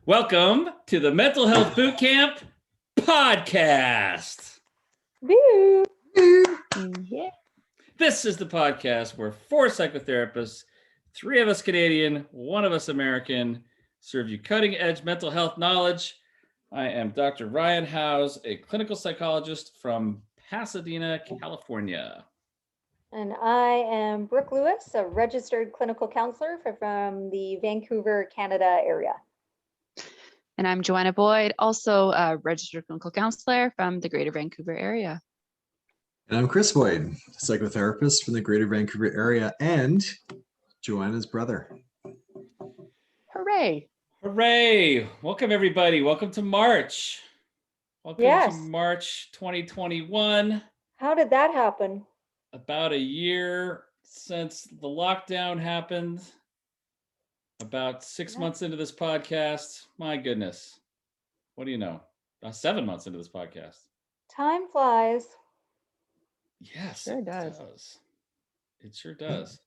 Welcome to the Mental Health Boot Camp podcast. Boo. Yeah. This is the podcast where 4 psychotherapists, 3 of us Canadian, 1 of us American, serve you cutting-edge mental health knowledge. I am Dr. Ryan Howes, a clinical psychologist from Pasadena, California. And I am Brooke Lewis, a registered clinical counselor from the Vancouver, Canada area. And I'm Joanna Boyd, also a registered clinical counselor from the Greater Vancouver area. And I'm Chris Boyd, psychotherapist from the Greater Vancouver area and Joanna's brother. Hooray! Hooray! Welcome, everybody. Welcome to March. Welcome Yes. to March 2021. How did that happen? About a year since the lockdown happened. About 6 months into this podcast. My goodness. What do you know? 7 months into this podcast. Time flies. Yes, Sure it does. It sure does.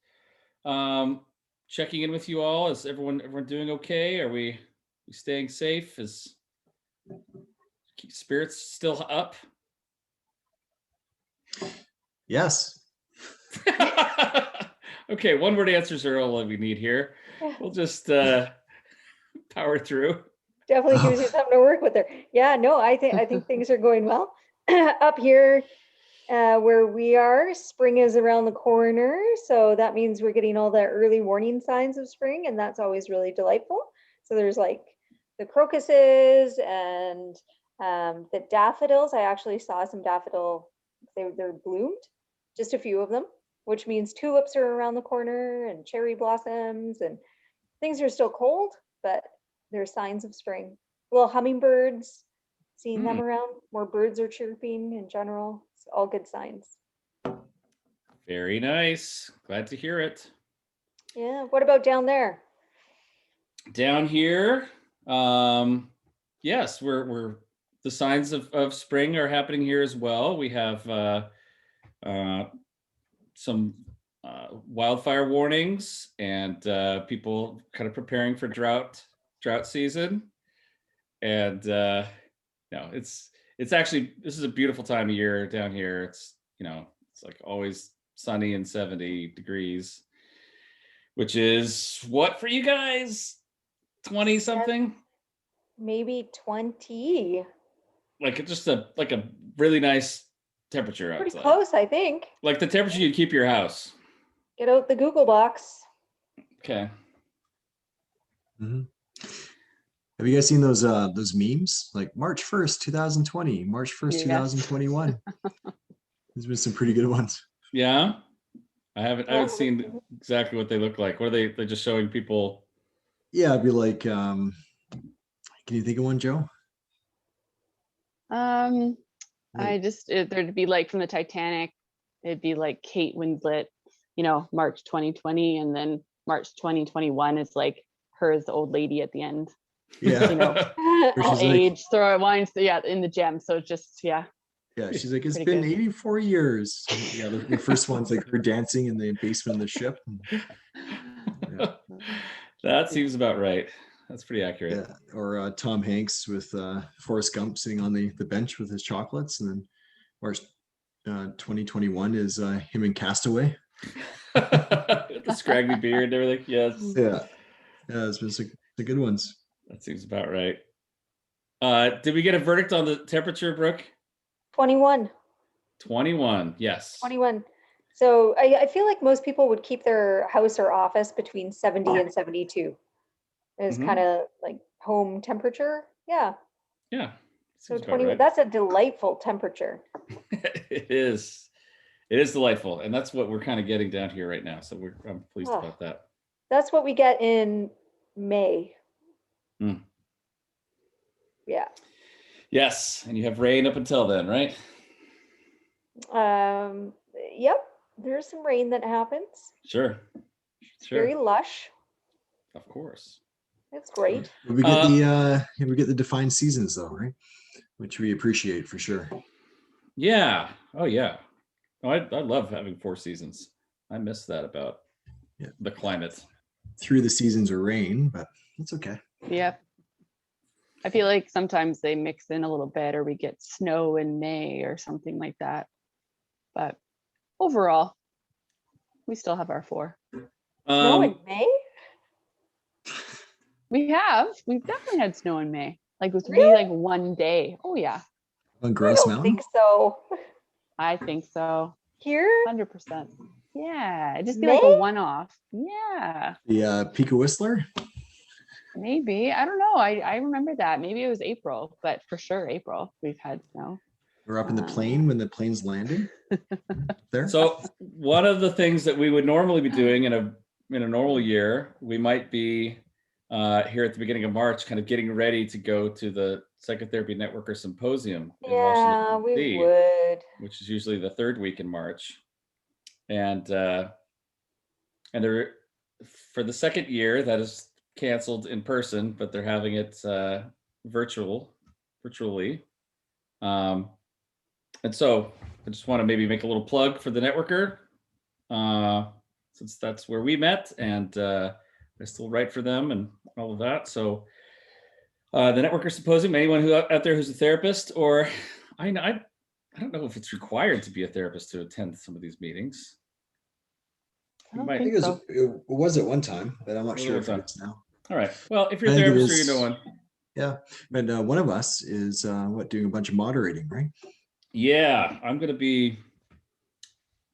Checking in with you all. Is everyone doing okay? Are we staying safe? Is spirits still up? Yes. Okay, one word answers are all we need here. We'll just power through. Definitely gives you something to work with there. Yeah, no, I think things are going well. Up here where we are, spring is around the corner. So that means we're getting all the early warning signs of spring, and that's always really delightful. So there's like the crocuses and the daffodils. I actually saw some daffodil, they're bloomed, just a few of them, which means tulips are around the corner and cherry blossoms, and things are still cold, but there's signs of spring. Little hummingbirds, seeing them around, more birds are chirping in general. It's all good signs. Very nice. Glad to hear it. Yeah, what about down there? Down here, yes, we're the signs of spring are happening here as well. We have some wildfire warnings and people kind of preparing for drought season. And no, it's actually, this is a beautiful time of year down here. It's it's like always sunny and 70 degrees, which is what for you guys? 20 something? Maybe 20. Like it's just a really nice temperature outside. Pretty close, I think. Like the temperature you'd keep your house. Get out the Google box. Okay. Mm-hmm. Have you guys seen those memes? Like March 1st, 2020, March 1st, Yes. 2021. There's been some pretty good ones. Yeah. I haven't seen exactly what they look like. What are they're just showing people? Yeah, it'd be like, can you think of one, Joe? There'd be like from the Titanic, it'd be like Kate Winslet, March 2020, and then March 2021 is like her as the old lady at the end. Yeah. All she's age, throw wines, in the gem. So just, yeah. Yeah, she's like, it's Pretty been good. 84 years. Yeah, the first one's like her dancing in the basement of the ship. Yeah. That seems about right. That's pretty accurate. Yeah. Or Tom Hanks with Forrest Gump sitting on the bench with his chocolates. And then March 2021 is him in Castaway. The scraggly beard and everything. Yes. Yeah. Yeah, it's been some good ones. That seems about right. Did we get a verdict on the temperature, Brooke? 21. 21. Yes. 21. So I feel like most people would keep their house or office between 70 and 72. It's kind of like home temperature. Yeah. Yeah. So Seems about 21, right. that's a delightful temperature. It is. It is delightful. And that's what we're kind of getting down here right now. So I'm pleased Oh. about that. That's what we get in May. Yeah. Yes. And you have rain up until then, right? Yep. There's some rain that happens. Sure. Very lush. Of course. It's great. But we get the defined seasons though, right? Which we appreciate for sure. Yeah. Oh yeah. Oh, I love having 4 seasons. I miss that about the climate. Through the seasons of rain, but it's okay. Yep. I feel like sometimes they mix in a little bit, or we get snow in May or something like that. But overall, we still have our 4. Snow in May? We've definitely had snow in May. Like with Really? me, like one day. Oh yeah, On I Grouse don't Mountain? think so. I think so. Here? 100%. Yeah, it'd just be like a May? one-off. Yeah, The Pika Whistler? maybe. I don't know. I remember that. Maybe it was April, but for sure April we've had snow. Or up in the plane when the plane's landing? There? So one of the things that we would normally be doing in a normal year, we might be here at the beginning of March, kind of getting ready to go to the Psychotherapy Networker Symposium in Yeah, Washington, we D.C., would. which is usually the 3rd week in March. And there, for the 2nd year, that is canceled in person, but they're having it virtually. And so I just want to maybe make a little plug for the Networker, since that's where we met, and I still write for them and all of that. So the Networker Symposium, anyone who out there who's a therapist, or I don't know if it's required to be a therapist to attend some of these meetings. I don't might- I think think so. it was at one time, but I'm not Was sure it if one it is now. All right. Well, if you're a I think it therapist or you is. know one. Yeah. And one of us is doing a bunch of moderating, right? Yeah, I'm going to be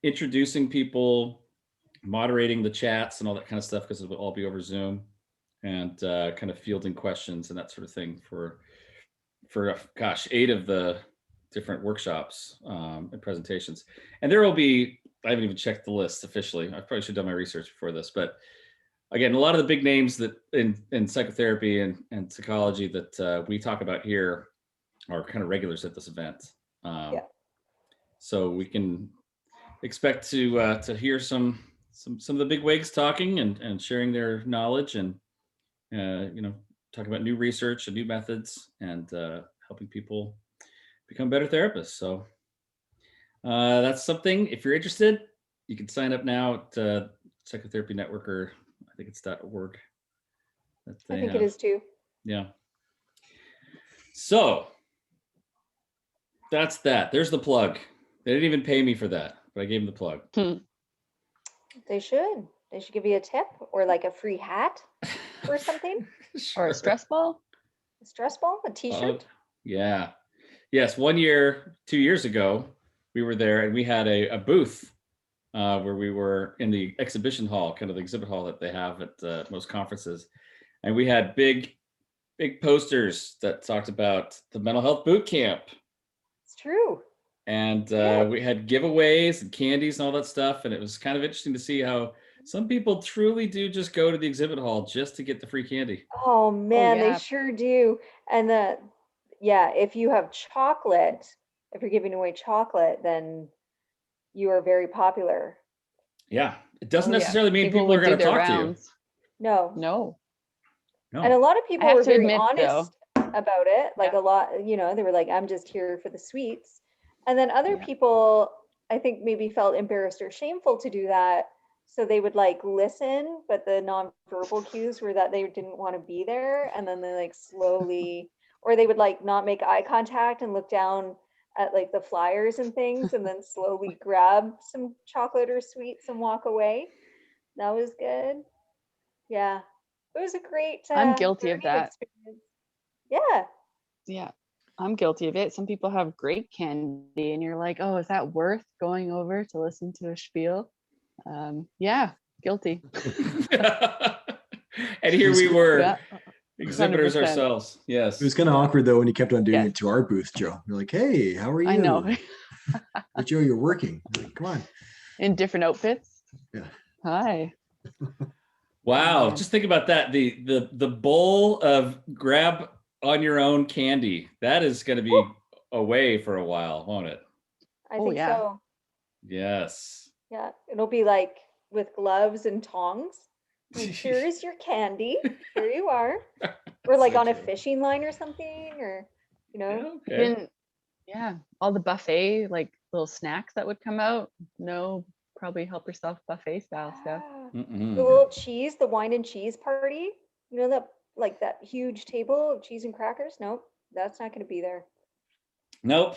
introducing people, moderating the chats and all that kind of stuff, because it will all be over Zoom, and kind of fielding questions and that sort of thing for gosh, 8 of the different workshops and presentations. And there will be, I haven't even checked the list officially. I probably should have done my research before this, but again, a lot of the big names that in psychotherapy and psychology that we talk about here are kind of regulars at this event. Yeah. So we can expect to hear some of the big wigs talking and sharing their knowledge, and talking about new research and new methods, and helping people become better therapists. So that's something. If you're interested, you can sign up now at Psychotherapy Networker. I think it's .org. I think it is too. Yeah. So that's that. There's the plug. They didn't even pay me for that, but I gave them the plug. They should. They should give you a tip, or like a free hat or something. Or a stress ball. A stress ball, a t-shirt. Yeah. Yes. 1 year, 2 years ago, we were there and we had a booth where we were in the exhibition hall, kind of the exhibit hall that they have at most conferences. And we had big posters that talked about the mental health boot camp. It's true. And Yeah. we had giveaways and candies and all that stuff. And it was kind of interesting to see how some people truly do just go to the exhibit hall just to get the free candy. Oh man, yeah. they sure do. And if you have chocolate, if you're giving away chocolate, then you are very popular. Yeah. It doesn't Oh, yeah. necessarily mean people would are going do to their talk to you. rounds. No. No. No. And a lot of people have were to very admit, honest about it. Like Yeah. a lot, they were like, I'm just here for the sweets. And then other Yeah. people, I think, maybe felt embarrassed or shameful to do that. So they would like listen, but the nonverbal cues were that they didn't want to be there. And then they like slowly, or they would like not make eye contact and look down at like the flyers and things, and then slowly grab some chocolate or sweets and walk away. That was good. Yeah. It was a great I'm guilty of learning that. experience. Yeah. Yeah, I'm guilty of it. Some people have great candy and you're like, oh, is that worth going over to listen to a spiel? Yeah, guilty. And here we were, Yeah, exhibitors 100%. ourselves. Yes. It was kind of awkward though when you kept on doing Yeah. it to our booth, Joe. You're like, hey, how are you? I know. But Joe, you're working. You're like, come on. In different outfits. Yeah. Hi. Wow. Man. Just think about that. The bowl of grab on your own candy. That is going to be away for a while, won't it? I Oh, think yeah. so. Yes. Yeah. It'll be like with gloves and tongs. Like, here is your candy. Here you are. Or like So on a true. fishing line or something, or Okay. Even, yeah, all the buffet, like little snacks that would come out. No, probably help yourself buffet style stuff. the Mm-mm. little cheese, the wine and cheese party. You know that like that huge table of cheese and crackers? Nope, that's not going to be there. Nope.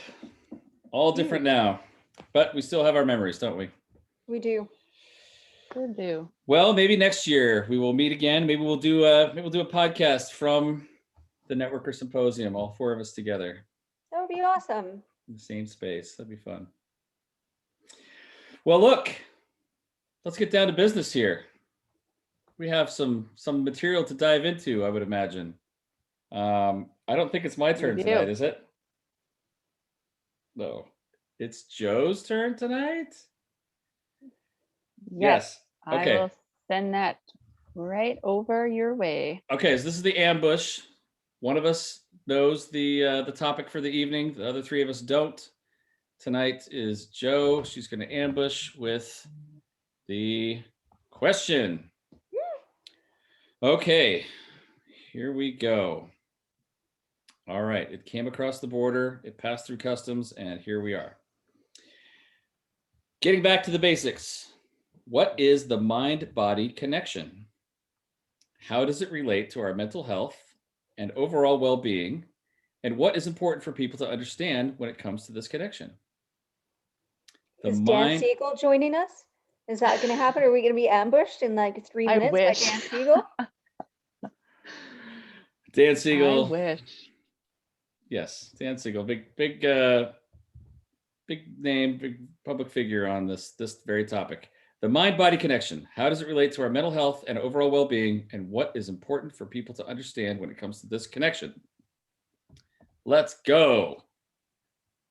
All different now, but we still have our memories, don't we? We do. Sure do. Well, maybe next year we will meet again. Maybe we'll do a podcast from the Networker Symposium, all four of us together That would be awesome. in the same space. That'd be fun. Well, look, let's get down to business here. We have some material to dive into, I would imagine. I don't think it's my turn We tonight, do. is it? No, it's Joe's turn tonight. Yes. I Okay. will send that right over your way. Okay, so this is the ambush. One of us knows the topic for the evening. The other three of us don't. Tonight is Joe. She's going to ambush with the question. Okay, here we go. All right, it came across the border, it passed through customs, and here we are. Getting back to the basics. What is the mind-body connection? How does it relate to our mental health and overall well-being? And what is important for people to understand when it comes to this connection? Is Dan Siegel joining us? Is that going to happen? Are we going to be ambushed in like 3 I minutes wish. by Dan Siegel? Dan Siegel. I wish. Yes, Dan Siegel, big name, big public figure on this very topic. The mind-body connection. How does it relate to our mental health and overall well-being? And what is important for people to understand when it comes to this connection? Let's go.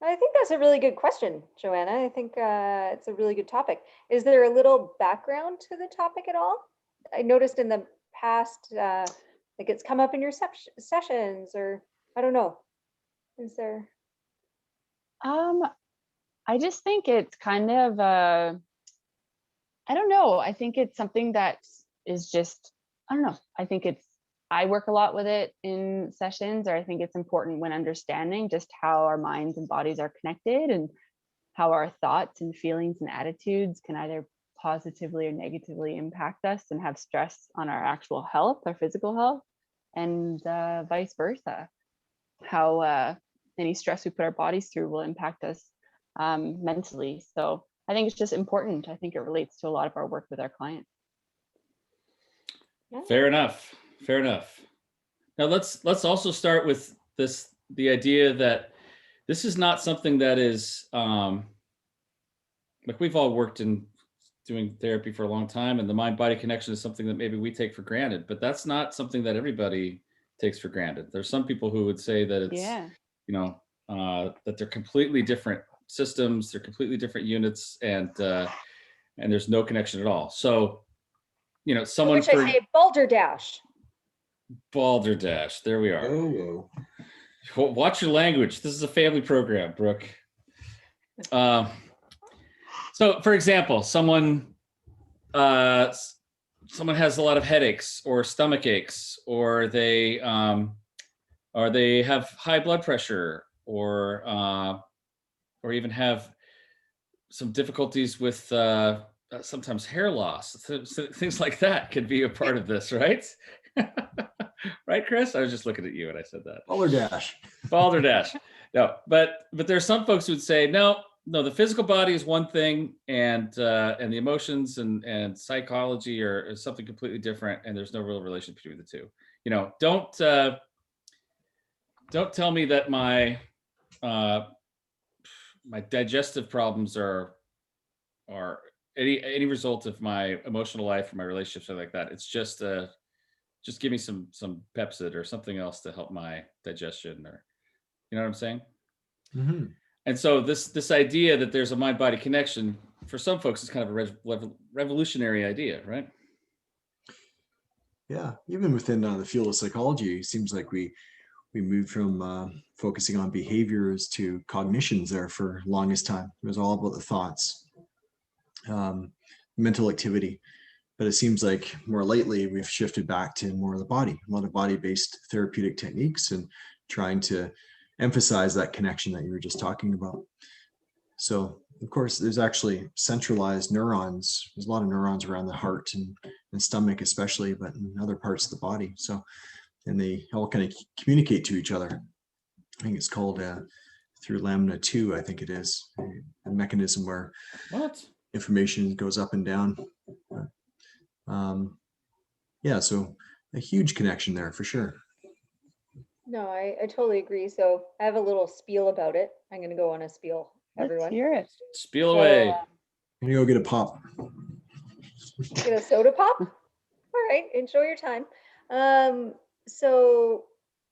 I think that's a really good question, Joanna. I think it's a really good topic. Is there a little background to the topic at all? I noticed in the past, like it's come up in your sessions, or I don't know. Is there? I just think it's kind of I don't know. I think it's something that is just, I don't know. I work a lot with it in sessions, or I think it's important when understanding just how our minds and bodies are connected and how our thoughts and feelings and attitudes can either positively or negatively impact us and have stress on our actual health, our physical health, and vice versa. How any stress we put our bodies through will impact us mentally. So I think it's just important. I think it relates to a lot of our work with our clients. Yeah. Fair enough. Now let's also start with the idea that this is not something that is like we've all worked in doing therapy for a long time, and the mind-body connection is something that maybe we take for granted, but that's not something that everybody takes for granted. There's some people who would say that it's that they're completely different systems, they're completely different units, and there's no connection at all. So, someone Which I say balderdash. Balderdash. There we are. Oh, Watch your language. This is a family program, Brooke. So, for example, someone has a lot of headaches or stomach aches, or they have high blood pressure, or even have some difficulties with sometimes hair loss. So things like that could be a part of this, right? Right, Chris? I was just looking at you when I said that. Balderdash. No, but there's some folks who would say, no, the physical body is one thing, and the emotions and psychology are something completely different, and there's no real relation between the two. Don't tell me that my digestive problems are any result of my emotional life or my relationships or like that. It's just give me some Pepsid or something else to help my digestion, or you know what I'm saying? mm-hmm. And so this idea that there's a mind-body connection for some folks is kind of a revolutionary idea, right? Yeah, even within the field of psychology, it seems like we moved from focusing on behaviors to cognitions there for longest time. It was all about the thoughts, mental activity. But it seems like more lately we've shifted back to more of the body, a lot of body-based therapeutic techniques, and trying to emphasize that connection that you were just talking about. So, of course, there's actually centralized neurons. There's a lot of neurons around the heart and stomach especially, but in other parts of the body. So and they all kind of communicate to each other. I think it's called through lamina 2, I think it is, a mechanism where information goes up and down. Yeah, so a huge connection there for sure. No, I totally agree. So I have a little spiel about it. I'm going to go on a spiel, everyone. Let's hear it. Spiel away. I'm gonna go get a pop. Get a soda pop? All right, enjoy your time. So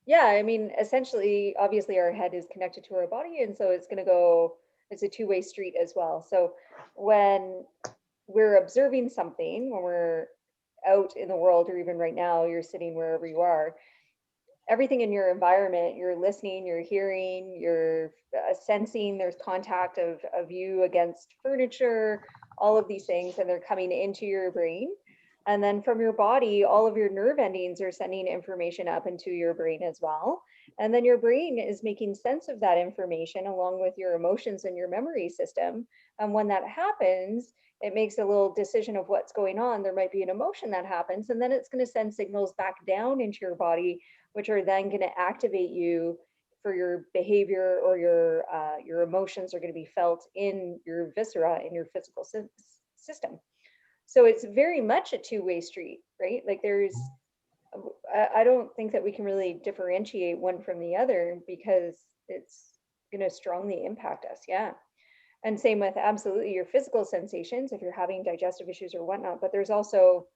yeah, I mean, essentially, obviously our head is connected to our body, and so it's going to go, it's a two-way street as well. So when we're observing something, when we're out in the world, or even right now, you're sitting wherever you are, everything in your environment, you're listening, you're hearing, you're sensing, there's contact of you against furniture, all of these things, and they're coming into your brain. And then from your body, all of your nerve endings are sending information up into your brain as well. And then your brain is making sense of that information along with your emotions and your memory system. And when that happens, it makes a little decision of what's going on. There might be an emotion that happens, and then it's going to send signals back down into your body, which are then going to activate you for your behavior, or your emotions are going to be felt in your viscera, in your physical system. So it's very much a two-way street, right? Like I don't think that we can really differentiate one from the other, because it's going to strongly impact us. Yeah. And same with absolutely your physical sensations, if you're having digestive issues or whatnot. But there's also,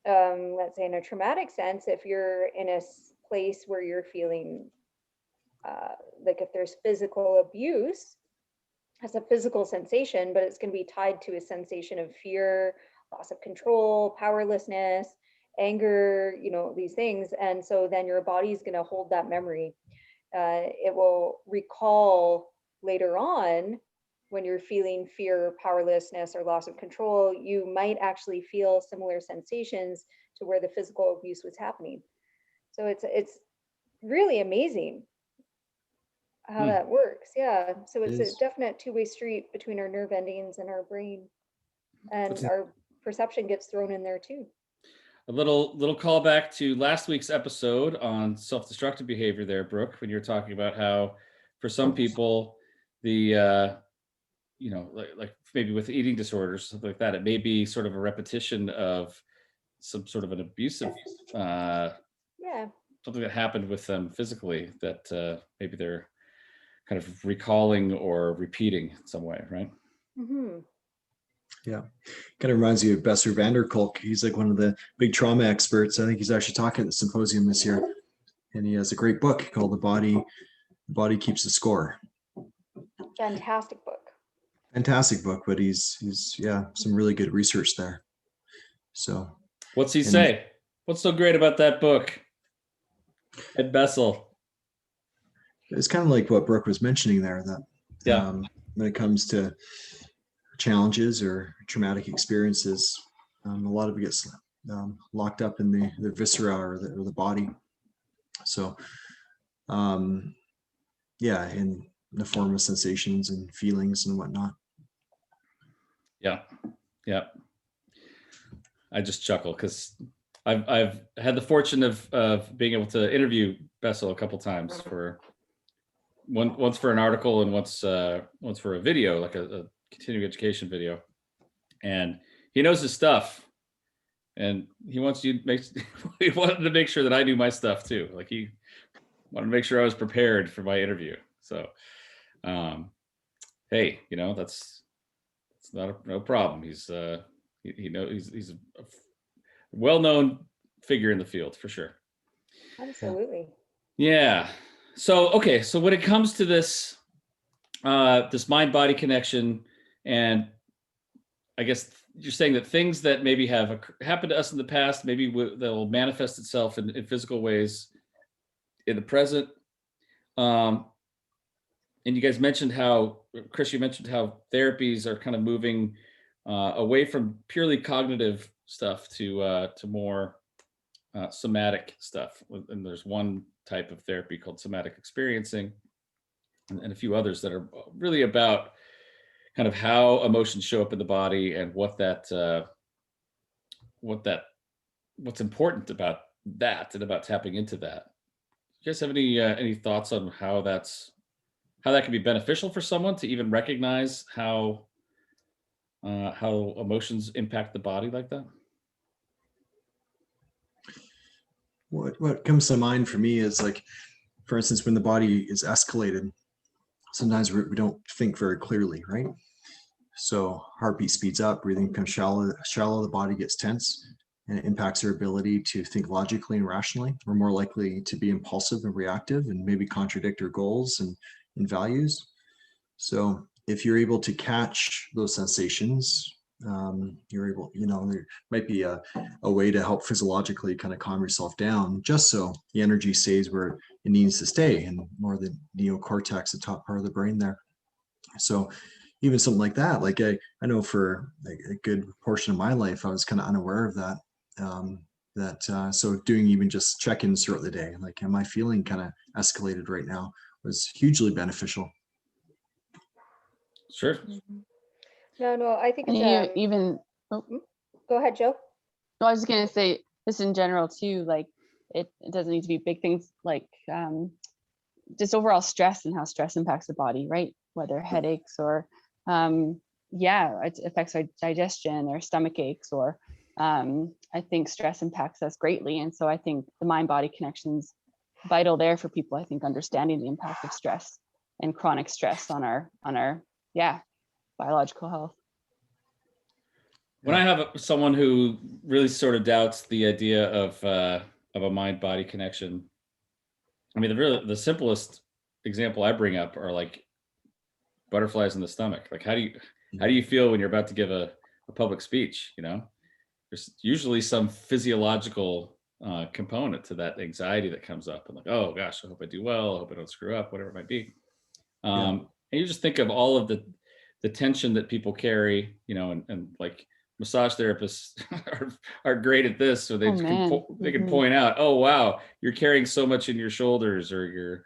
let's say in a traumatic sense, if you're in a place where you're feeling like if there's physical abuse, as a physical sensation, but it's going to be tied to a sensation of fear, loss of control, powerlessness, anger, these things. And so then your body's going to hold that memory. It will recall later on, when you're feeling fear, powerlessness, or loss of control, you might actually feel similar sensations to where the physical abuse was happening. So it's really amazing how that works. Yeah. So it's a definite two-way street between our nerve endings and our brain, and our perception gets thrown in there too. A little callback to last week's episode on self-destructive behavior there, Brooke, when you were talking about how for some people the like maybe with eating disorders, something like that, it may be sort of a repetition of some sort of an abusive something that happened with them physically that maybe they're kind of recalling or repeating in some way, right? Mm-hmm. Yeah, kind of reminds you of Besser van der Kolk. He's like one of the big trauma experts. I think he's actually talking at the symposium this year, and he has a great book called The Body Keeps the Score. Fantastic book. Fantastic book, but he's some really good research there. So what's he say? What's so great about that book? Ed Bessel. It's kind of like what Brooke was mentioning there, that when it comes to challenges or traumatic experiences, a lot of it gets locked up in the viscera or the body. So in the form of sensations and feelings and whatnot. Yeah. I just chuckle because I've had the fortune of being able to interview Bessel a couple times, for once for an article and once for a video, like a continuing education video. And he knows his stuff, and he wanted to make sure that I knew my stuff too. Like he wanted to make sure I was prepared for my interview. So hey, that's no problem. He's he knows he's a well-known figure in the field for sure. Absolutely. Yeah. So okay. So when it comes to this this mind-body connection, and I guess you're saying that things that maybe have happened to us in the past, maybe they'll manifest itself in physical ways in the present. And you guys mentioned how, Chris, you mentioned how therapies are kind of moving away from purely cognitive stuff to more somatic stuff. And there's one type of therapy called somatic experiencing, and a few others that are really about kind of how emotions show up in the body and what's important about that and about tapping into that. You guys have any thoughts on how that can be beneficial for someone to even recognize how emotions impact the body like that? What comes to mind for me is, like, for instance, when the body is escalated, sometimes we don't think very clearly, right? So heartbeat speeds up, breathing becomes shallow, the body gets tense, and it impacts our ability to think logically and rationally. We're more likely to be impulsive and reactive and maybe contradict our goals and values. So if you're able to catch those sensations, you're able, there might be a way to help physiologically kind of calm yourself down, just so the energy stays where it needs to stay, and more the neocortex, the top part of the brain there. So even something like that, like I know for a good portion of my life, I was kind of unaware of that. So doing even just check-ins throughout the day, like, am I feeling kind of escalated right now, was hugely beneficial. Sure. No, I think And it's even go ahead, Joe. No, I was just gonna say this in general too, like it doesn't need to be big things, like just overall stress and how stress impacts the body, right? Whether headaches or it affects our digestion or stomach aches, or I think stress impacts us greatly. And so I think the mind-body connection's vital there for people, I think, understanding the impact of stress and chronic stress on our biological health. When I have someone who really sort of doubts the idea of a mind-body connection, I mean, the simplest example I bring up are like butterflies in the stomach. Like, how do you feel when you're about to give a public speech? There's usually some physiological component to that anxiety that comes up. I'm like, oh gosh, I hope I do well. I hope I don't screw up, whatever it might be. And you just think of all of the tension that people carry, and like massage therapists are great at this, so they can point out, oh wow, you're carrying so much in your shoulders, or you're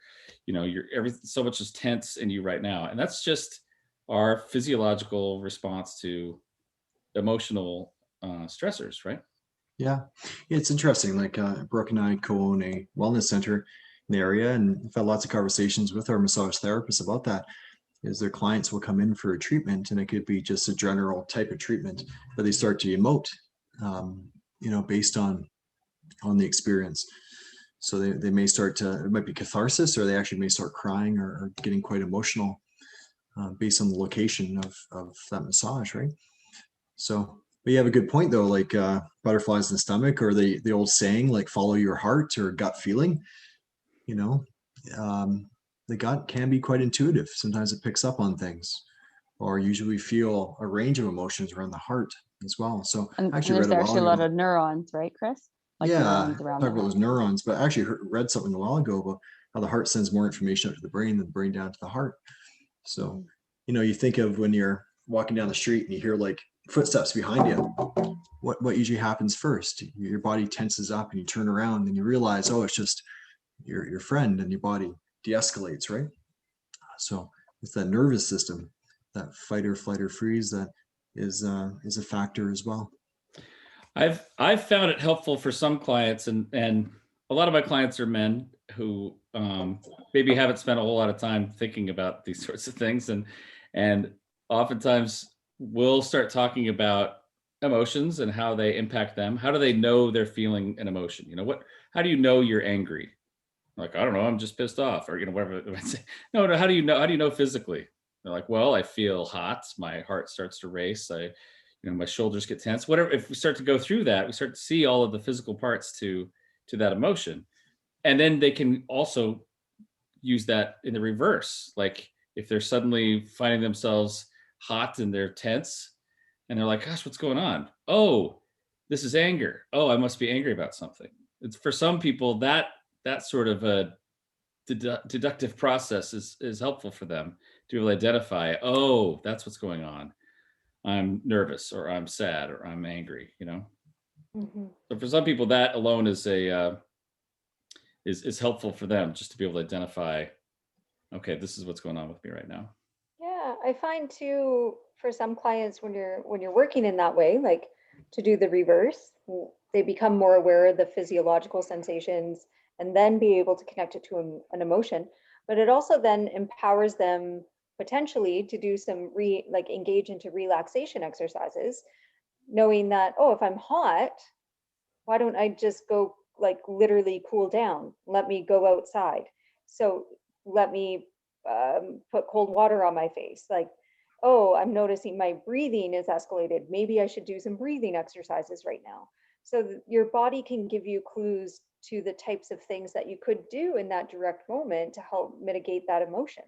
everything, so much is tense in you right now, and that's just our physiological response to emotional stressors, right? Yeah, it's interesting. Like Brooke and I co-own a wellness center in the area, and I've had lots of conversations with our massage therapists about that. Is their clients will come in for a treatment, and it could be just a general type of treatment, but they start to emote, based on the experience. So they may start to, it might be catharsis, or they actually may start crying or getting quite emotional based on the location of that massage, right? So, but you have a good point though, like butterflies in the stomach, or the old saying, like, follow your heart or gut feeling. The gut can be quite intuitive. Sometimes it picks up on things, or usually we feel a range of emotions around the heart as well. So and actually there's actually a lot of neurons, right, Chris? Like neurons around talk about those neurons, but I actually read something a while ago about how the heart sends more information up to the brain than the brain down to the heart. So, you think of when you're walking down the street and you hear like footsteps behind you, what usually happens first? Your body tenses up and you turn around and you realize, oh, it's just your friend, and your body de-escalates, right? So it's that nervous system, that fight or flight or freeze, that is a factor as well. I've found it helpful for some clients, and a lot of my clients are men who maybe haven't spent a whole lot of time thinking about these sorts of things, and oftentimes we'll start talking about emotions and how they impact them. How do they know they're feeling an emotion? How do you know you're angry? Like, I don't know, I'm just pissed off, or whatever. No, how do you know physically? They're like, well, I feel hot, my heart starts to race, my shoulders get tense, whatever. If we start to go through that, we start to see all of the physical parts to that emotion. And then they can also use that in the reverse. Like if they're suddenly finding themselves hot and they're tense and they're like, gosh, what's going on? Oh, this is anger. Oh, I must be angry about something. It's for some people that sort of a deductive process is helpful for them to be able to identify, oh, that's what's going on. I'm nervous, or I'm sad, or I'm angry, So for some people, that alone is is helpful for them, just to be able to identify, okay, this is what's going on with me right now. Yeah, I find too, for some clients, when you're working in that way, like to do the reverse, they become more aware of the physiological sensations and then be able to connect it to an emotion. But it also then empowers them potentially to do some engage into relaxation exercises, knowing that, oh, if I'm hot, why don't I just go literally cool down? Let me go outside. So let me put cold water on my face. Oh, I'm noticing my breathing is escalated. Maybe I should do some breathing exercises right now. So your body can give you clues to the types of things that you could do in that direct moment to help mitigate that emotion.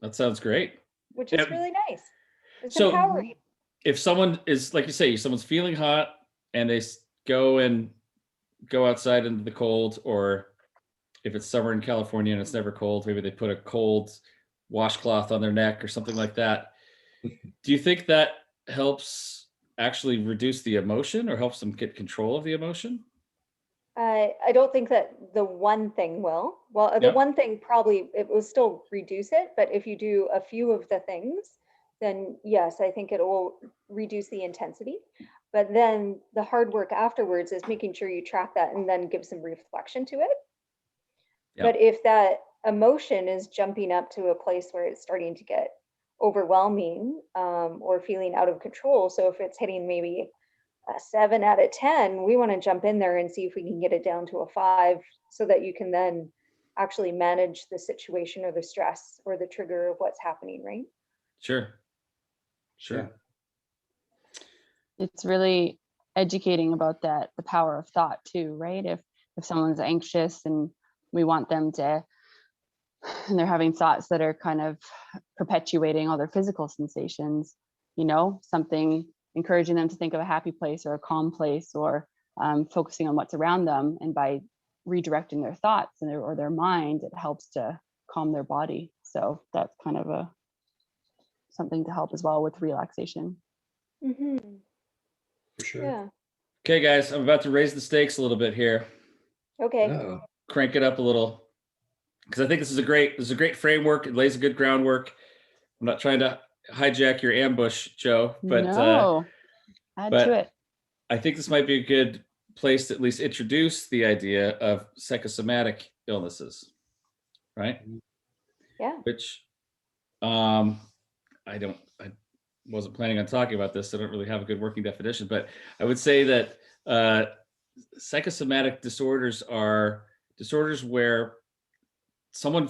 That sounds great. Which is really nice. It's so empowering. If someone is, like you say, someone's feeling hot and they go outside into the cold, or if it's summer in California and it's never cold, maybe they put a cold washcloth on their neck or something like that. Do you think that helps actually reduce the emotion or helps them get control of the emotion? I don't think that the one thing will. Well, the one thing probably it will still reduce it, but if you do a few of the things, then yes, I think it will reduce the intensity. But then the hard work afterwards is making sure you track that and then give some reflection to it. Yep. But if that emotion is jumping up to a place where it's starting to get overwhelming or feeling out of control, so if it's hitting maybe a 7 out of 10, we want to jump in there and see if we can get it down to a 5 so that you can then actually manage the situation or the stress or the trigger of what's happening, right? Sure. Yeah. It's really educating about the power of thought too, right? If someone's anxious and we want them to, and they're having thoughts that are kind of perpetuating all their physical sensations, something encouraging them to think of a happy place or a calm place, or focusing on what's around them. And by redirecting their thoughts or their mind, it helps to calm their body. So that's kind of something to help as well with relaxation. Mm-hmm. For sure. Yeah. Okay, guys, I'm about to raise the stakes a little bit here. Okay. Crank it up a little, because I think this is a great framework. It lays a good groundwork. I'm not trying to hijack your ambush, Joe, but add to it. I think this might be a good place to at least introduce the idea of psychosomatic illnesses, right? Yeah. Which I wasn't planning on talking about this. So I don't really have a good working definition, but I would say that psychosomatic disorders are disorders where someone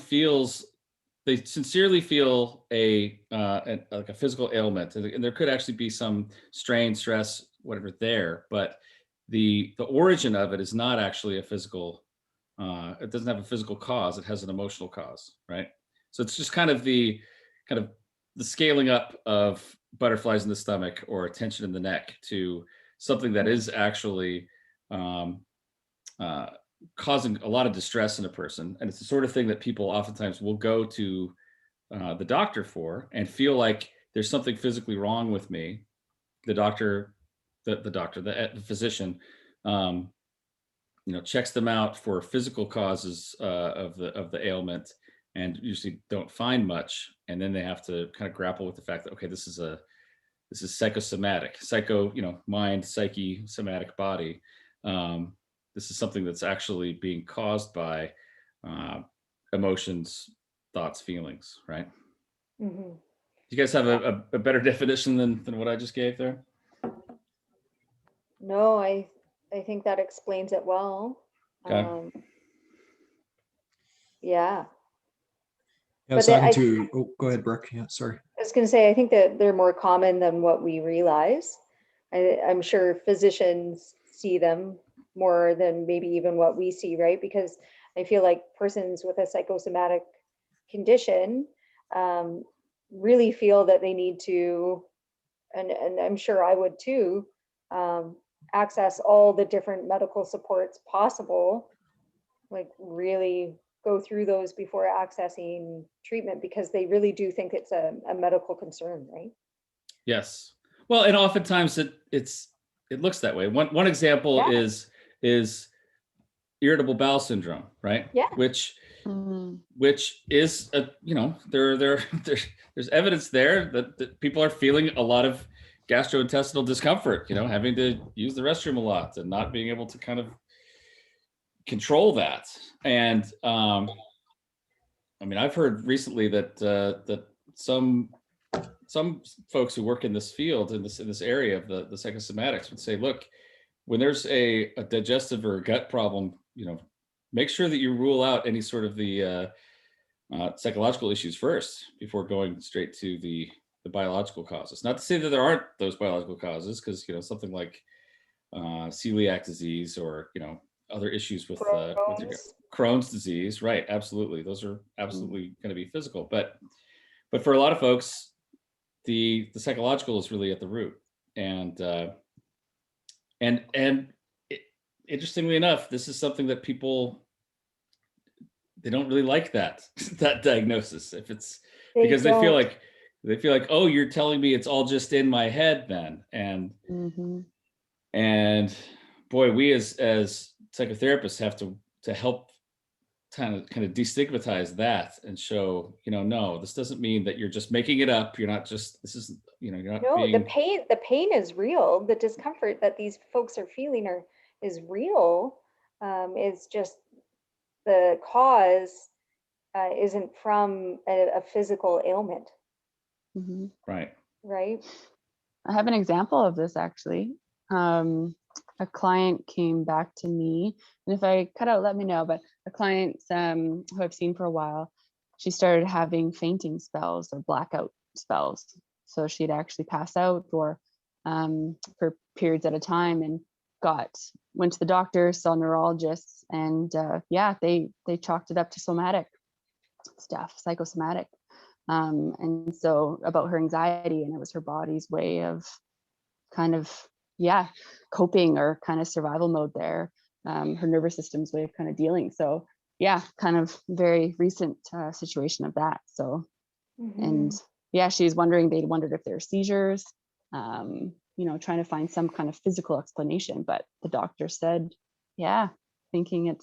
they sincerely feel like a physical ailment, and there could actually be some strain, stress, whatever there, but the origin of it is not actually a physical. It doesn't have a physical cause. It has an emotional cause, right? So it's just kind of the scaling up of butterflies in the stomach or tension in the neck to something that is actually causing a lot of distress in a person. And it's the sort of thing that people oftentimes will go to the doctor for and feel like there's something physically wrong with me. The physician, checks them out for physical causes of the ailment, and usually don't find much. And then they have to kind of grapple with the fact that, okay, this is psychosomatic, mind, psyche, somatic body. This is something that's actually being caused by emotions, thoughts, feelings, right? Mm-hmm. Do you guys have a better definition than what I just gave there? No, I think that explains it well. Okay. Yeah. I was talking to, go ahead, Brooke. Yeah, sorry. I was going to say, I think that they're more common than what we realize. I'm sure physicians see them more than maybe even what we see, right? Because I feel like persons with a psychosomatic condition really feel that they need to, and I'm sure I would too, access all the different medical supports possible, like really go through those before accessing treatment, because they really do think it's a medical concern, right? Yes. Well, and oftentimes it looks that way. One example is irritable bowel syndrome, right? Yeah. Which is there's evidence there that people are feeling a lot of gastrointestinal discomfort, having to use the restroom a lot and not being able to kind of control that. And I've heard recently that some folks who work in this field, in this area of the psychosomatics, would say, look, when there's a digestive or a gut problem, make sure that you rule out any sort of the psychological issues first before going straight to the biological causes. Not to say that there aren't those biological causes, because something like celiac disease or other issues with your Crohn's disease, right? Absolutely, those are absolutely going to be physical. But for a lot of folks, the psychological is really at the root. And interestingly enough, this is something that people, they don't really like that diagnosis. If it's because they feel like, oh, you're telling me it's all just in my head then. And boy, we as psychotherapists have to help kind of destigmatize that and show, no, this doesn't mean that you're just making it up. You're not just, this is, you're not being... the pain is real. The discomfort that these folks are feeling is real. It's just the cause isn't from a physical ailment. Right. I have an example of this, actually. A client came back to me, and if I cut out, let me know, but a client who I've seen for a while, she started having fainting spells or blackout spells. So she'd actually pass out or for periods at a time, and went to the doctor, saw neurologists, and they chalked it up to somatic stuff, psychosomatic. And so about her anxiety, and it was her body's way of kind of coping or kind of survival mode there, her nervous system's way of kind of dealing. So kind of very recent situation of that. So and she's wondering, they wondered if there are seizures, trying to find some kind of physical explanation, but the doctor said thinking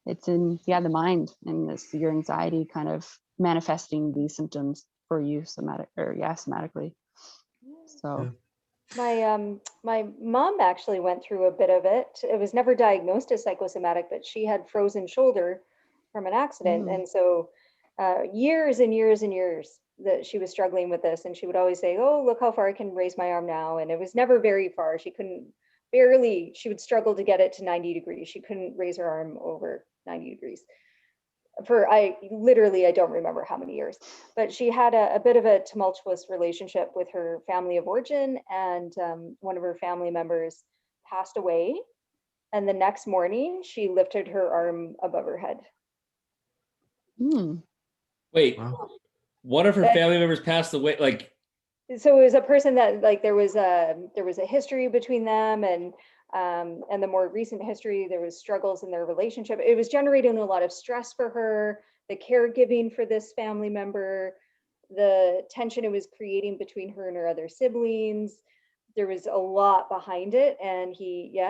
it's in the mind, and it's your anxiety kind of manifesting these symptoms for you somatically. So my mom actually went through a bit of it. It was never diagnosed as psychosomatic, but she had frozen shoulder from an accident. And so years and years and years that she was struggling with this. And she would always say, oh, look how far I can raise my arm now. And it was never very far. She would struggle to get it to 90 degrees. She couldn't raise her arm over 90 degrees. I don't remember how many years, but she had a bit of a tumultuous relationship with her family of origin, and one of her family members passed away. And the next morning she lifted her arm above her head. Wait, one of her family members passed away? So it was a person that there was a history between them, and the more recent history, there was struggles in their relationship. It was generating a lot of stress for her, the caregiving for this family member, the tension it was creating between her and her other siblings. There was a lot behind it, and he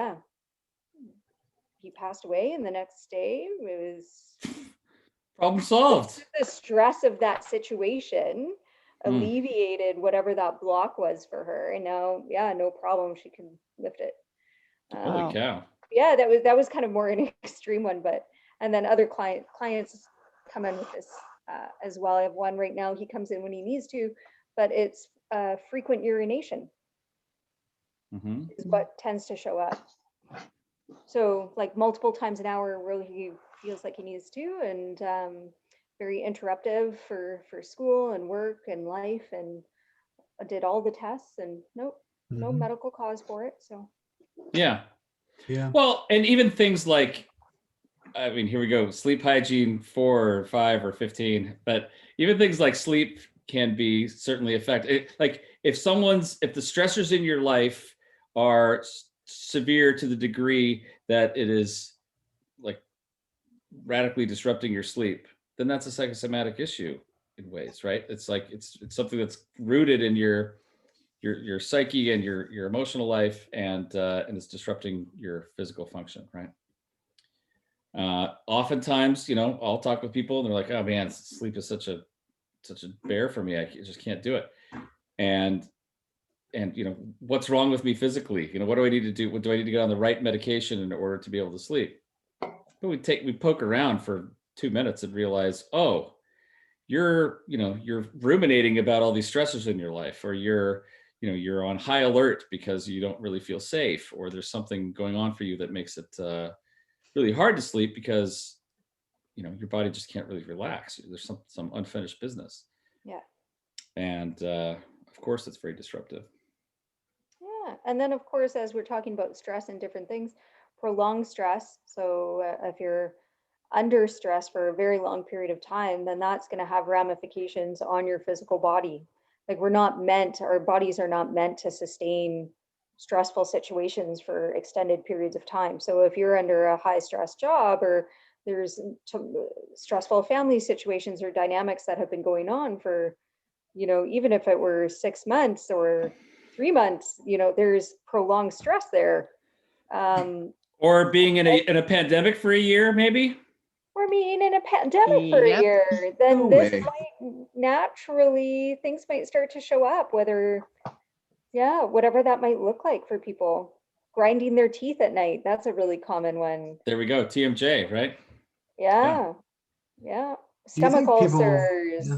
passed away, and the next day it was problem solved. The stress of that situation alleviated whatever that block was for her, and now no problem, she can lift it. Holy cow. That was kind of more an extreme one, and then other clients come in with this as well. I have one right now. He comes in when he needs to, but it's frequent urination is what tends to show up. So multiple times an hour where he feels like he needs to, and very interruptive for school and work and life, and did all the tests, and no medical cause for it. So yeah. Well, and even things like, here we go, sleep hygiene 4 or 5 or 15, but even things like sleep can be certainly affected. If the stressors in your life are severe to the degree that it is radically disrupting your sleep, then that's a psychosomatic issue in ways, right? It's something that's rooted in your psyche and your emotional life, and it's disrupting your physical function, right? Oftentimes, I'll talk with people and they're like, oh man, sleep is such a bear for me. I just can't do it. And and what's wrong with me physically? What do I need to do? What do I need to get on the right medication in order to be able to sleep? But we poke around for 2 minutes and realize, oh, you're ruminating about all these stressors in your life, or you're on high alert because you don't really feel safe, or there's something going on for you that makes it really hard to sleep because your body just can't really relax. There's some unfinished business. Yeah. And of course, it's very disruptive. Yeah. And then, of course, as we're talking about stress and different things, prolonged stress. So if you're under stress for a very long period of time, then that's going to have ramifications on your physical body. Like our bodies are not meant to sustain stressful situations for extended periods of time. So if you're under a high stress job, or there's stressful family situations or dynamics that have been going on for, even if it were 6 months or 3 months, there's prolonged stress there. Or being in a pandemic for a year, maybe. Or being in a pandemic for a Yep. year, then No this way. might naturally, things might start to show up, whatever that might look like for people. Grinding their teeth at night, that's a really common one. There we go, TMJ, right? Yeah. Do you Stomach think people- ulcers, yeah.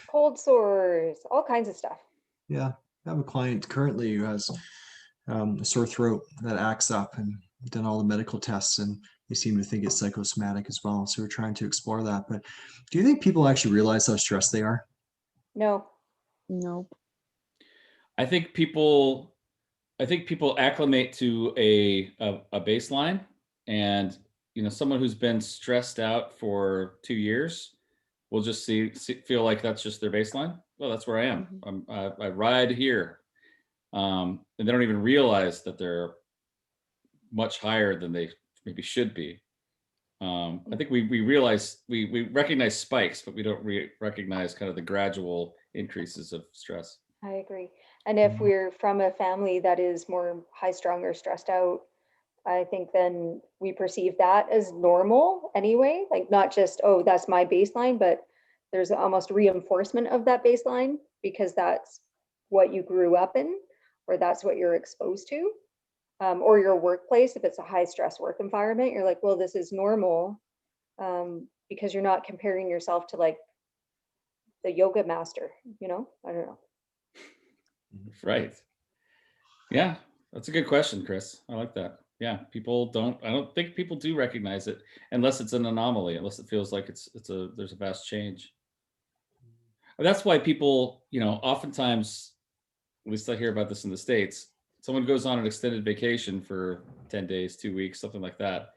cold sores, all kinds of stuff. Yeah, I have a client currently who has a sore throat that acts up, and done all the medical tests, and they seem to think it's psychosomatic as well. So we're trying to explore that. But do you think people actually realize how stressed they are? No. Nope. I think people acclimate to a baseline, and someone who's been stressed out for 2 years will just feel like that's just their baseline. Well, that's where I am. I ride here, and they don't even realize that they're much higher than they maybe should be. I think we realize we recognize spikes, but we don't recognize kind of the gradual increases of stress. I agree. And if we're from a family that is more high strung or stressed out, I think then we perceive that as normal anyway, like not just, oh, that's my baseline, but there's almost reinforcement of that baseline because that's what you grew up in, or that's what you're exposed to, or your workplace. If it's a high stress work environment, you're like, well, this is normal, because you're not comparing yourself to like the yoga master, I don't know. Right. Yeah, that's a good question, Chris. I like that. Yeah, I don't think people do recognize it unless it's an anomaly, unless it feels like there's a vast change. And that's why people, oftentimes, at least I hear about this in the States, someone goes on an extended vacation for 10 days, 2 weeks, something like that.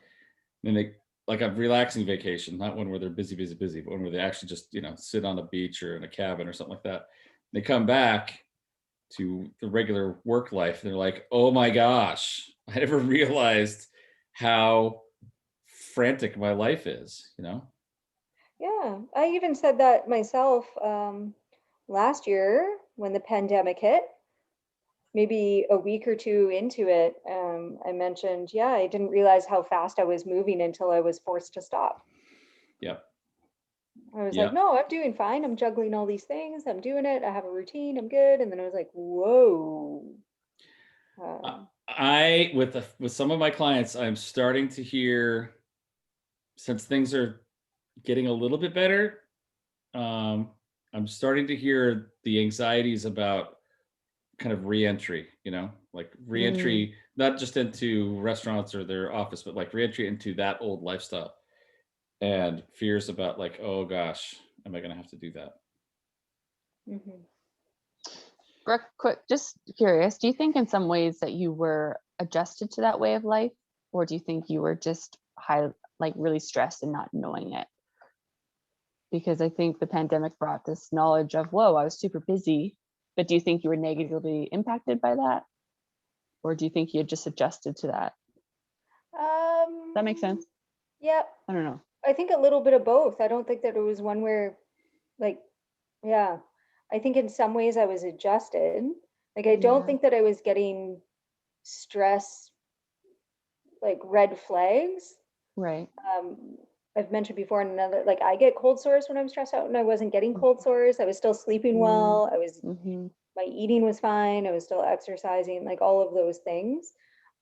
And they, like a relaxing vacation, not one where they're busy, but one where they actually just, sit on a beach or in a cabin or something like that. They come back to the regular work life, and they're like, oh my gosh, I never realized how frantic my life is, Yeah, I even said that myself last year when the pandemic hit, maybe a week or two into it. I mentioned, I didn't realize how fast I was moving until I was forced to stop. Yep. I was like, no, I'm doing fine. I'm juggling all these things. I'm doing it. I have a routine. I'm good. And then I was like, whoa. With some of my clients, I'm starting to hear, since things are getting a little bit better, I'm starting to hear the anxieties about kind of reentry, like reentry, not just into restaurants or their office, but like reentry into that old lifestyle, and fears about like, oh gosh, am I going to have to do that? Brooke, quick, just curious, do you think in some ways that you were adjusted to that way of life, or do you think you were just really stressed and not knowing it? Because I think the pandemic brought this knowledge of, whoa, I was super busy, but do you think you were negatively impacted by that? Or do you think you had just adjusted to that? Does that make sense? Yeah. I don't know. I think a little bit of both. I don't think that it was one where I think in some ways I was adjusted. Like, I don't think that I was getting stress, like red flags. Right. I've mentioned before in another, like I get cold sores when I'm stressed out, and I wasn't getting cold sores. I was still sleeping well. I was my eating was fine. I was still exercising, like all of those things.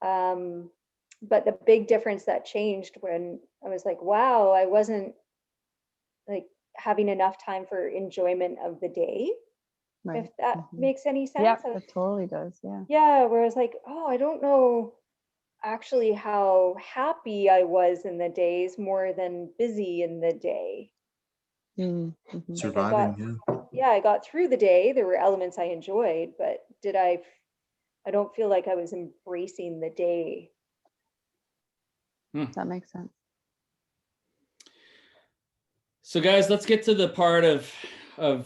But the big difference that changed when I was like, wow, I wasn't like having enough time for enjoyment of the day, Right. if that makes any sense. Yeah, it totally does. Yeah. Yeah, where I was like, oh, I don't know actually how happy I was in the days more than busy in the day. Mm-hmm. Surviving, I got through the day. There were elements I enjoyed, but I don't feel like I was embracing the day. That makes sense. So guys, let's get to the part of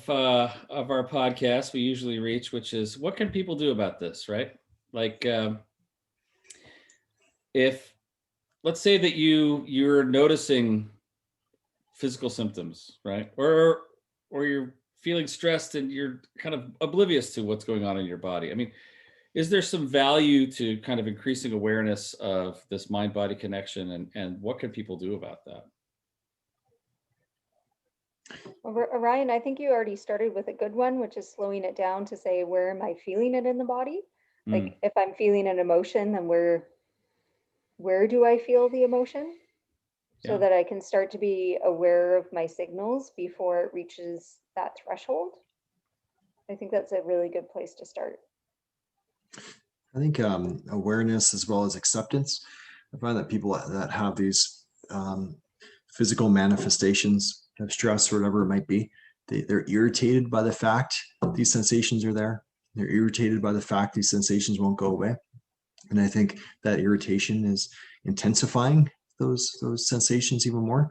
our podcast we usually reach, which is what can people do about this, right? Like if let's say that you're noticing physical symptoms, right? Or you're feeling stressed and you're kind of oblivious to what's going on in your body. I mean, is there some value to kind of increasing awareness of this mind-body connection, and what can people do about that? Well, Ryan, I think you already started with a good one, which is slowing it down to say, where am I feeling it in the body? Like if I'm feeling an emotion, then where do I feel the emotion? So that I can start to be aware of my signals before it reaches that threshold. I think that's a really good place to start. I think awareness as well as acceptance. I find that people that have these physical manifestations of stress or whatever it might be, they're irritated by the fact these sensations are there. They're irritated by the fact these sensations won't go away. And I think that irritation is intensifying those sensations even more.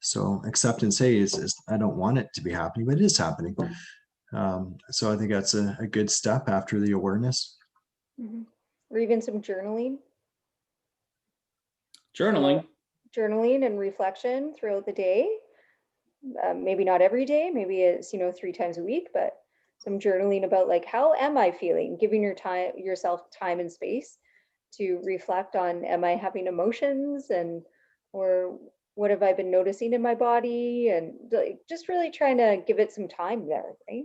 So acceptance, hey, is I don't want it to be happening, but it is happening. So I think that's a good step after the awareness. Or even some journaling. Journaling. So, journaling and reflection throughout the day. Maybe not every day, maybe it's 3 times a week, but some journaling about like, how am I feeling? Giving yourself time and space to reflect on, am I having emotions, or what have I been noticing in my body, and just really trying to give it some time there, right?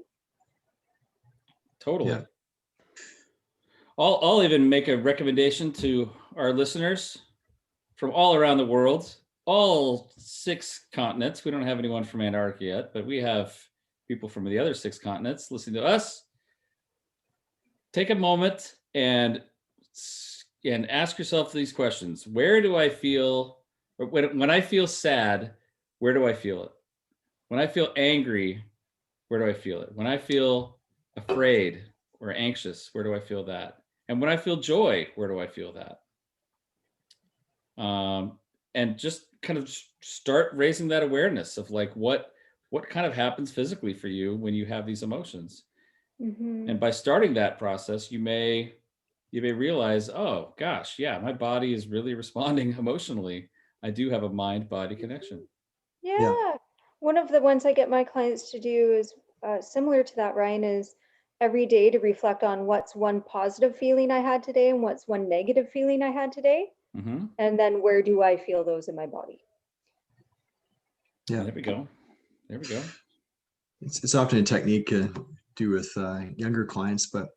Totally. Yeah. I'll even make a recommendation to our listeners from all around the world, all 6 continents. We don't have anyone from Antarctica yet, but we have people from the other 6 continents listening to us. Take a moment and ask yourself these questions. Where do I feel, or when I feel sad, where do I feel it? When I feel angry, where do I feel it? When I feel afraid or anxious, where do I feel that? And when I feel joy, where do I feel that? And just kind of start raising that awareness of like what kind of happens physically for you when you have these emotions. And by starting that process, you may realize, oh gosh, yeah, my body is really responding emotionally. I do have a mind-body connection. Yeah. One of the ones I get my clients to do is similar to that, Ryan, is every day to reflect on what's one positive feeling I had today and what's one negative feeling I had today. And then where do I feel those in my body? Yeah. There we go. It's often a technique to do with younger clients, but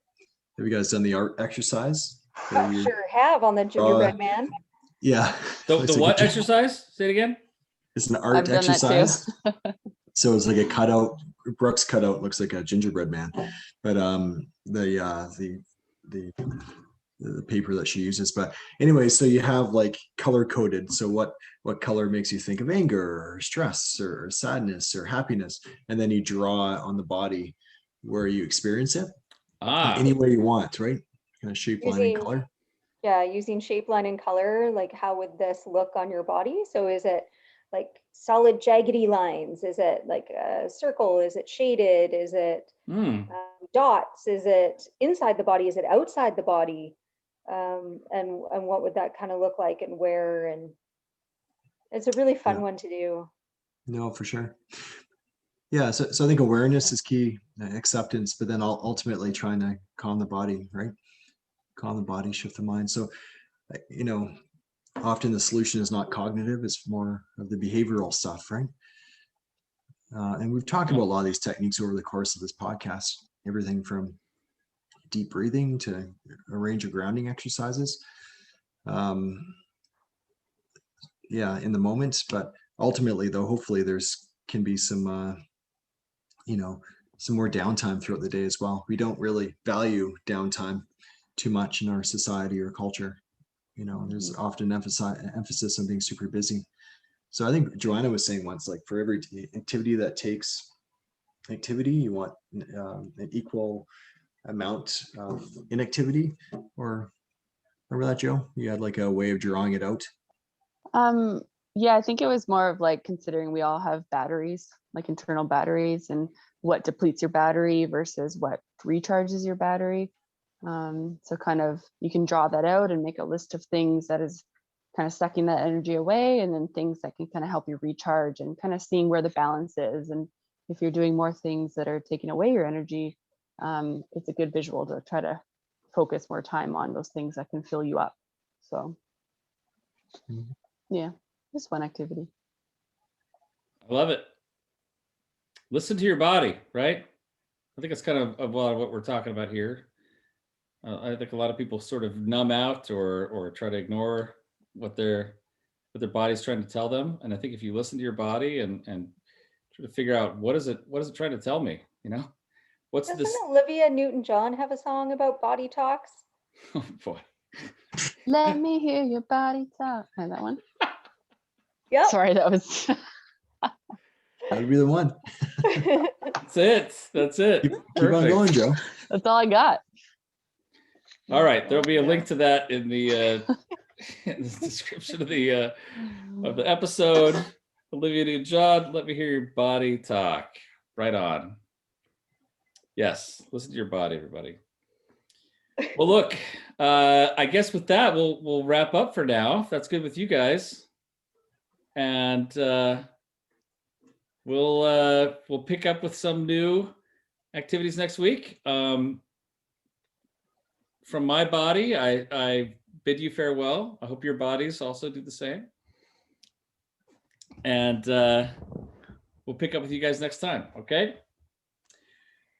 have you guys done the art exercise? Sure have, on the gingerbread man. Yeah. The what exercise? Say it again. It's an art exercise. So it's like a cutout. Brooke's cutout looks like a gingerbread man, but the paper that she uses. But anyway, so you have like color coded. So what color makes you think of anger or stress or sadness or happiness, and then you draw on the body where you experience it. Any way you want, right? Kind of shape, line, and color. Yeah, using shape, line, and color. Like, how would this look on your body? So is it like solid jaggedy lines? Is it like a circle? Is it shaded? Is it dots? Is it inside the body? Is it outside the body? And what would that kind of look like, and where? And it's a really fun one to do. No, for sure. Yeah, so I think awareness is key, acceptance, but then ultimately trying to calm the body, right? Calm the body, shift the mind. So, often the solution is not cognitive, it's more of the behavioral stuff, right? And we've talked about a lot of these techniques over the course of this podcast, everything from deep breathing, to a range of grounding exercises. Yeah, in the moment, but ultimately though, hopefully can be some, some more downtime throughout the day as well. We don't really value downtime too much in our society or culture. There's often emphasis on being super busy. So I think Joanna was saying once, like for every activity that takes activity, you want an equal amount of inactivity. Or remember that, Joe? You had like a way of drawing it out. Yeah, I think it was more of like considering we all have batteries, like internal batteries, and what depletes your battery versus what recharges your battery. So kind of you can draw that out and make a list of things that is kind of sucking that energy away, and then things that can kind of help you recharge, and kind of seeing where the balance is. And if you're doing more things that are taking away your energy, it's a good visual to try to focus more time on those things that can fill you up. So yeah, just one activity. I love it. Listen to your body, right? I think it's kind of a lot of what we're talking about here. I think a lot of people sort of numb out or try to ignore what their body's trying to tell them. And I think if you listen to your body and try to figure out what is it trying to tell me, what's Doesn't this? Olivia Newton-John have a song about body talks? Oh boy. Let me hear your body talk. Oh, that one. Yep. Sorry, that was. That'd be the one. That's it. Keep on going, Joe. That's all I got. All right, there'll be a link to that in the in the description of the episode. Olivia Newton-John, let me hear your body talk. Right on. Yes, listen to your body, everybody. Well, look, I guess with that we'll wrap up for now. If that's good with you guys, and we'll pick up with some new activities next week. From my body, I bid you farewell. I hope your bodies also do the same. And we'll pick up with you guys next time, okay?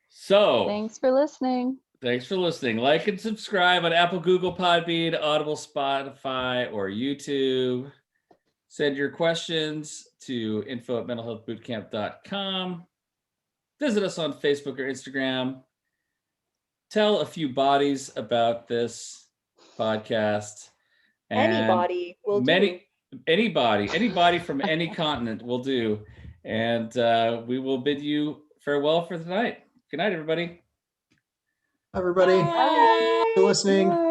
So Thanks for listening. Like and subscribe on Apple, Google, Podbean, Audible, Spotify, or YouTube. Send your questions to info@mentalhealthbootcamp.com. Visit us on Facebook or Instagram. Tell a few bodies about this podcast. And Anybody will do. Anybody from any continent will do. And we will bid you farewell for tonight. Good night, everybody. Everybody, Bye. for listening.